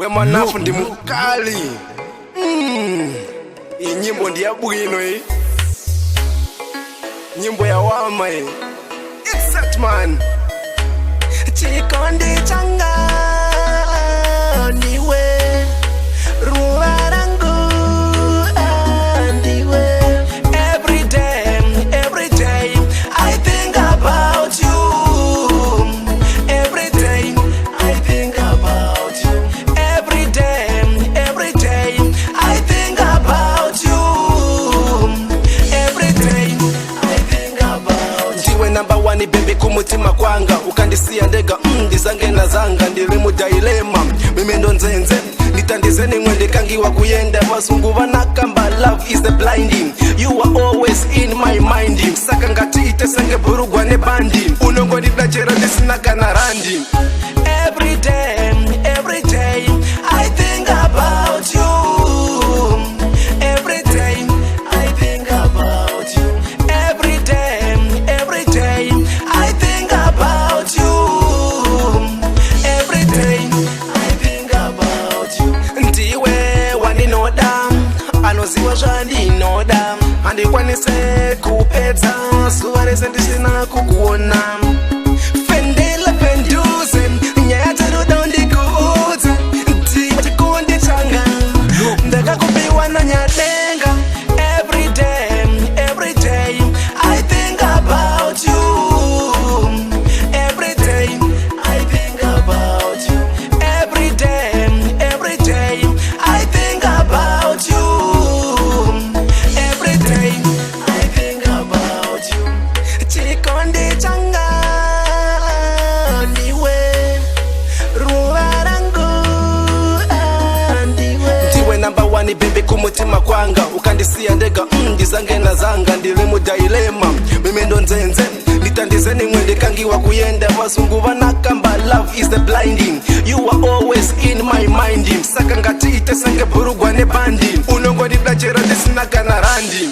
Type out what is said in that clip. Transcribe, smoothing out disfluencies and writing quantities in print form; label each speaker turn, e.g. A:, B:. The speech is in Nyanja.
A: We manafu ndi mukali. Iyi nyimbo ndi ya bwino iyi. Nyimbo ya wama iyi. It's ZETMAN. Chikondi changa niwe ruwa rangu niwe. Every day I think about you. Every day I think about you. Every day I think about you. Every day I think about you. Ndiwe number one baby kumutima kwanga, ukandisiya ndega ndizange na zanga, ndili mu dilema mimi ndo nzenze nditandizeni mwende kangiwa kuyenda mazungu vanakamba love is the blinding. You are always in my mind, saka ngati itesenge burugwa ne bandi unongo ndidachera ndisinaka na randi. Every day I think about you. Every day I think about you. Every day I think about you. Every day I think about you. Ndiwe waninoda, anoziwa zvandinoda, handikwanise kupedza zuva rese ndisina kukuona. Fendela penduze nyaya dzerudo ndikuudze, ndiwe chikondi changa ndakakupiwa nanyadenga. Every day I think about you. Every day I think about you. Every day I think about you. Every day I think about you. Chikondi changa niwe ruwa rangu ndiwe number one baby kumutima kwanga, ukandisiya ndega ndizange na zanga, ndili mu dilema mimi ndo nzenze nditandizeni mwende kangiwa kuyenda mazungu vanakamba love is the blinding. You are always in my mind, saka ngati itesenge burugwa ne bandi unongo ndidachera ndisinaka na randi.